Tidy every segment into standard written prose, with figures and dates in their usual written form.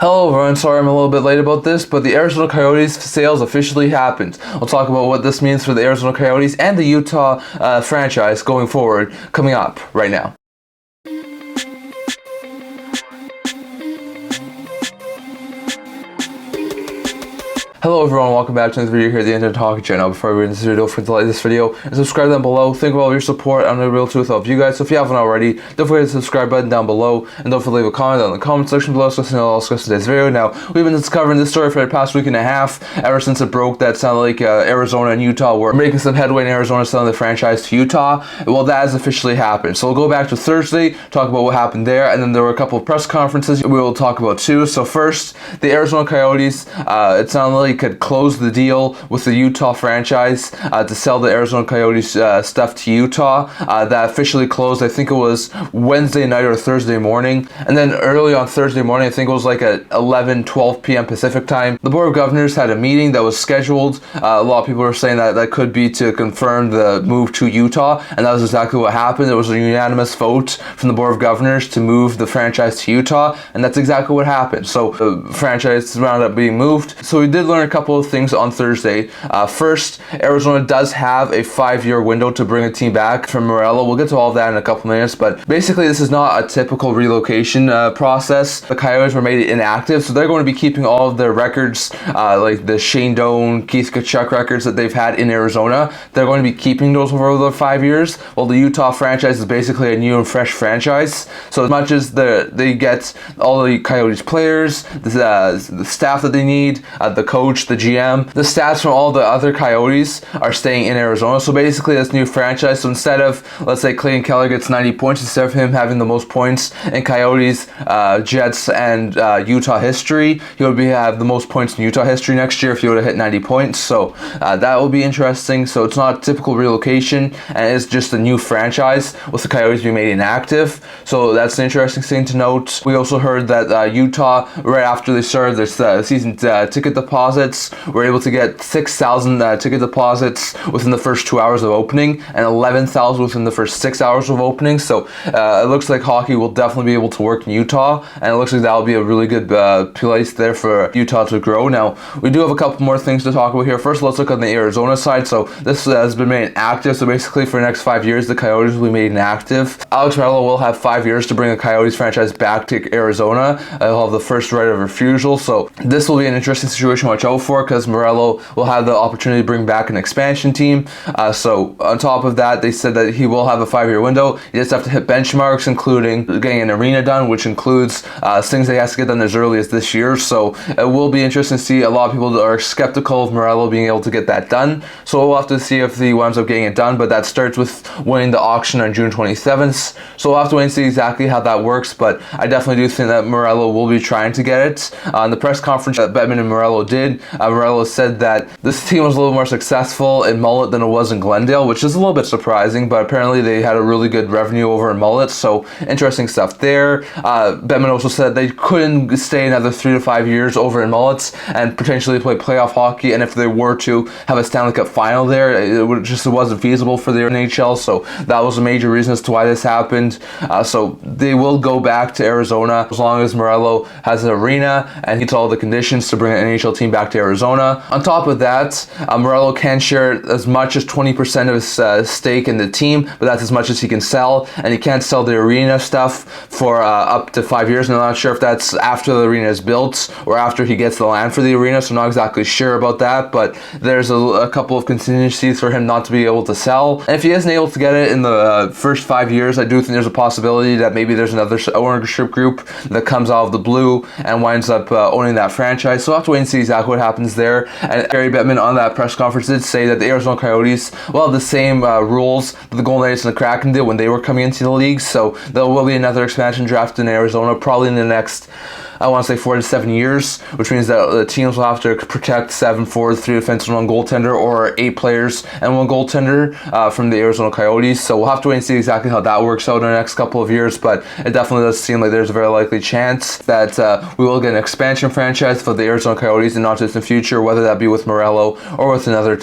Hello everyone, sorry I'm a little bit late about this, but the Arizona Coyotes sales officially happened. We'll talk about what this means for the Arizona Coyotes and the Utah franchise going forward, coming up right now. Hello everyone, welcome back to another video here at the Internet Hockey Channel. Before we begin this video, don't forget to like this video and subscribe down below. Think about all your support. I'm the real truth of you guys. So if you haven't already, don't forget to subscribe button down below and don't forget to leave a comment down in the comment section below so I know I'll discuss today's video. Now, we've been covering this story for the past week and a half, ever since it broke that sounded like Arizona and Utah were making some headway in Arizona selling the franchise to Utah. Well, that has officially happened. So we'll go back to Thursday, talk about what happened there, and then there were a couple of press conferences we will talk about too. So first, the Arizona Coyotes, it sounded like could close the deal with the Utah franchise to sell the Arizona Coyotes stuff to Utah. That officially closed, I think it was Wednesday night or Thursday morning. And then early on Thursday morning, I think it was like at 12 p.m. Pacific time, the Board of Governors had a meeting that was scheduled. A lot of people were saying that that could be to confirm the move to Utah, and that was exactly what happened. It was a unanimous vote from the Board of Governors to move the franchise to Utah, and that's exactly what happened. So the franchise wound up being moved. So we did learn a couple of things on Thursday. First, Arizona does have a 5-year window to bring a team back from Mullett. We'll get to all of that in a couple minutes, but basically this is not a typical relocation process. The Coyotes were made inactive, so they're going to be keeping all of their records, like the Shane Doan, Keith Tkachuk records that they've had in Arizona. They're going to be keeping those over the 5 years, while the Utah franchise is basically a new and fresh franchise. So as much as they get all the Coyotes players, the staff that they need, the coach, the GM, the stats from all the other Coyotes are staying in Arizona. So basically this new franchise, so instead of, let's say Clayton Keller gets 90 points, instead of him having the most points in Coyotes, Jets, and Utah history, he would have the most points in Utah history next year if he would have hit 90 points. So that will be interesting. So it's not typical relocation, and it's just a new franchise with the Coyotes being made inactive. So that's an interesting thing to note. We also heard that Utah, right after they started their season ticket deposits, were able to get 6,000 ticket deposits within the first 2 hours of opening and 11,000 within the first 6 hours of opening. So it looks like hockey will definitely be able to work in Utah, and it looks like that will be a really good place there for Utah to grow. Now, we do have a couple more things to talk about here. First, let's look on the Arizona side. So this has been made inactive. So basically for the next 5 years, the Coyotes will be made inactive. Alex Mullett will have 5 years to bring the Coyotes franchise back to Arizona. He'll have the first right of refusal. So this will be an interesting situation to watch out for, because Mullett will have the opportunity to bring back an expansion team. So on top of that, they said that he will have a 5-year window. He just have to hit benchmarks, including getting an arena done, which includes things that he has to get done as early as this year. So it will be interesting to see. A lot of people are skeptical of Mullett being able to get that done. So we'll have to see if he winds up getting it done, but that starts with winning the auction on June 27th. So we'll have to wait and see exactly how that works, but I definitely do think that Mullett will be trying to get it. On the press conference that Bettman and Mullett did, Mullett said that this team was a little more successful in Mullett than it was in Glendale, which is a little bit surprising, but apparently they had a really good revenue over in Mullett, so interesting stuff there. Bettman also said they couldn't stay another 3 to 5 years over in Mullett and potentially play playoff hockey, and if they were to have a Stanley Cup final there, it wasn't feasible for the NHL, so that was a major reason as to why this happened. So they will go back to Arizona as long as Mullett has an arena and he meets all the conditions to bring an NHL team back to Arizona. On top of that, Mullett can share as much as 20% of his stake in the team, but that's as much as he can sell, and he can't sell the arena stuff for up to 5 years. And I'm not sure if that's after the arena is built or after he gets the land for the arena, so I'm not exactly sure about that, but there's a couple of contingencies for him not to be able to sell. And if he isn't able to get it in the first 5 years, I do think there's a possibility that maybe there's another ownership group that comes out of the blue and winds up owning that franchise. So we'll have to wait and see exactly what happens there. And Gary Bettman on that press conference did say that the Arizona Coyotes will have the same rules that the Golden Knights and the Kraken did when they were coming into the league. So there will be another expansion draft in Arizona, probably in the next, I want to say 4 to 7 years, which means that the teams will have to protect 7 forwards, 3 defensemen, 1 goaltender, or 8 players and 1 goaltender from the Arizona Coyotes. So we'll have to wait and see exactly how that works out in the next couple of years, but it definitely does seem like there's a very likely chance that we will get an expansion franchise for the Arizona Coyotes in not just the future, whether that be with Mullett or with another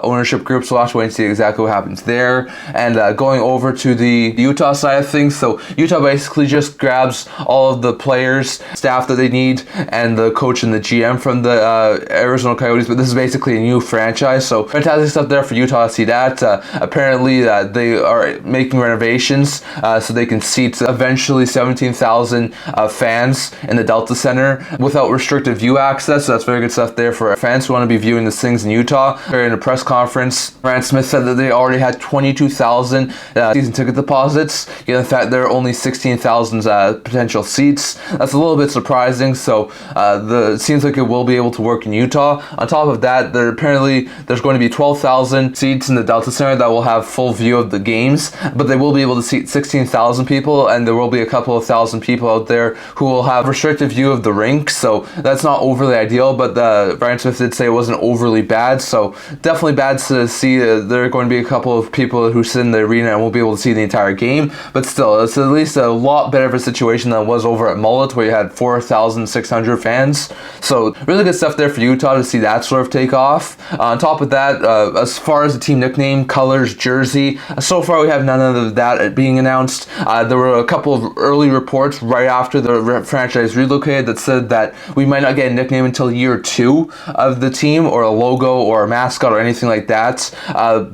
ownership group. So we'll have to wait and see exactly what happens there. And going over to the Utah side of things, so Utah basically just grabs all of the players, staff that they need and the coach and the GM from the Arizona Coyotes, but this is basically a new franchise, so fantastic stuff there for Utah to see that. Apparently they are making renovations so they can seat eventually 17,000 fans in the Delta Center without restricted view access, so that's very good stuff there for fans who want to be viewing these things in Utah. In a press conference, Brand Smith said that they already had 22,000 season ticket deposits, given the fact there are only 16,000 potential seats. That's a little bit surprising, so it seems like it will be able to work in Utah. On top of that, there's going to be 12,000 seats in the Delta Center that will have full view of the games, but they will be able to seat 16,000 people, and there will be a couple of thousand people out there who will have restricted view of the rink, so that's not overly ideal, but Brian Smith did say it wasn't overly bad, so definitely bad to see there are going to be a couple of people who sit in the arena and won't be able to see the entire game, but still, it's at least a lot better of a situation than it was over at Mullett, where you had 4,600 fans, so really good stuff there for Utah to see that sort of take off. On top of that, as far as the team nickname, colors, jersey, so far we have none of that being announced. There were a couple of early reports right after the franchise relocated that said that we might not get a nickname until year 2 of the team, or a logo or a mascot or anything like that,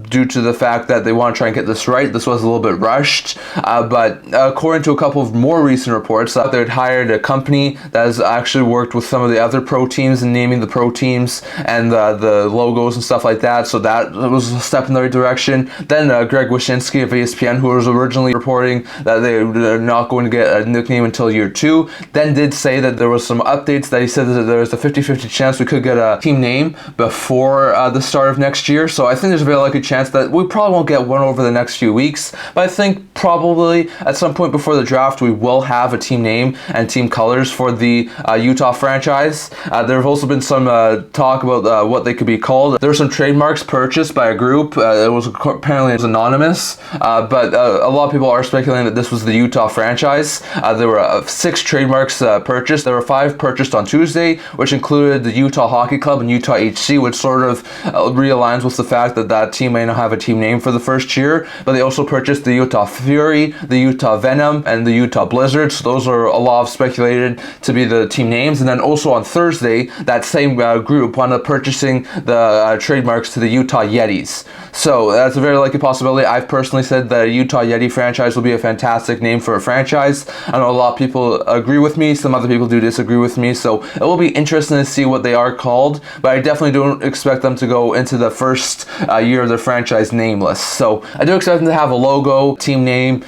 due to the fact that they want to try and get this right. This was a little bit rushed, but according to a couple of more recent reports, they had hired a company that has actually worked with some of the other pro teams in naming the pro teams and the logos and stuff like that, so that was a step in the right direction. Then Greg Wyshynski of ESPN, who was originally reporting that they were not going to get a nickname until year 2, then did say that there was some updates, that he said that there was a 50-50 chance we could get a team name before the start of next year, so I think there's a very likely chance that we probably won't get one over the next few weeks, but I think probably at some point before the draft we will have a team name and team colors for the Utah franchise. There have also been some talk about what they could be called. There were some trademarks purchased by a group. It was apparently anonymous, but a lot of people are speculating that this was the Utah franchise. There were 6 trademarks purchased. There were 5 purchased on Tuesday, which included the Utah Hockey Club and Utah HC, which sort of realigns with the fact that that team may not have a team name for the first year, but they also purchased the Utah Fury, the Utah Venom, and the Utah Blizzard, so those are a lot of speculated to be the team names. And then also on Thursday, that same group wound up purchasing the trademarks to the Utah Yetis, so that's a very likely possibility. I've personally said that a Utah Yeti franchise will be a fantastic name for a franchise. I know a lot of people agree with me, some other people do disagree with me, so it will be interesting to see what they are called, but I definitely don't expect them to go into the first year of their franchise nameless. So I do expect them to have a logo, team name,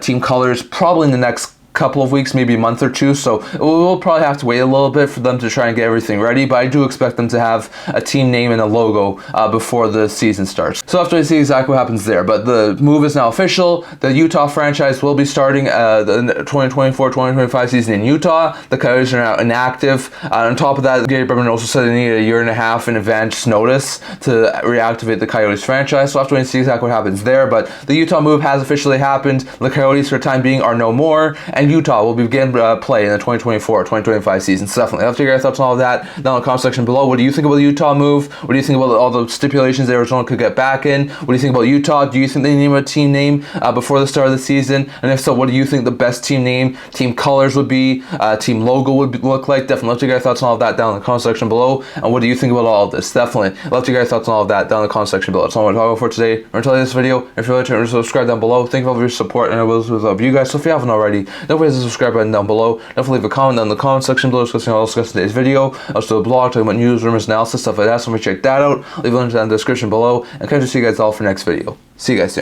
team colors, probably in the next couple of weeks, maybe a month or 2, so we'll probably have to wait a little bit for them to try and get everything ready, but I do expect them to have a team name and a logo before the season starts. So after I see exactly what happens there, but the move is now official. The Utah franchise will be starting the 2024-2025 season in Utah. The Coyotes are now inactive. On top of that, Gary Berman also said they needed a 1.5 years in advance notice to reactivate the Coyotes franchise, so after I see exactly what happens there, but the Utah move has officially happened. The Coyotes for the time being are no more, and Utah will begin play in the 2024-2025 season. So definitely, I'll have to get your thoughts on all of that down in the comment section below. What do you think about the Utah move? What do you think about all the stipulations Arizona could get back in? What do you think about Utah? Do you think they name a team name before the start of the season? And if so, what do you think the best team name, team colors would be, team logo would look like? Definitely, love to get your thoughts on all of that down in the comment section below. And what do you think about all of this? Definitely, love to get your thoughts on all of that down in the comment section below. That's all I'm going to talk about for today. I'm going to tell you this video. If you're to subscribe down below, thank you for all your support, and I will love you guys. So if you haven't already, don't forget to subscribe button down below. Definitely leave a comment down in the comment section below discussing all discussed in today's video. Also a blog talking about news, rumors, analysis, stuff like that. So check that out. Leave a link down in the description below, and kind of see you guys all for next video. See you guys soon.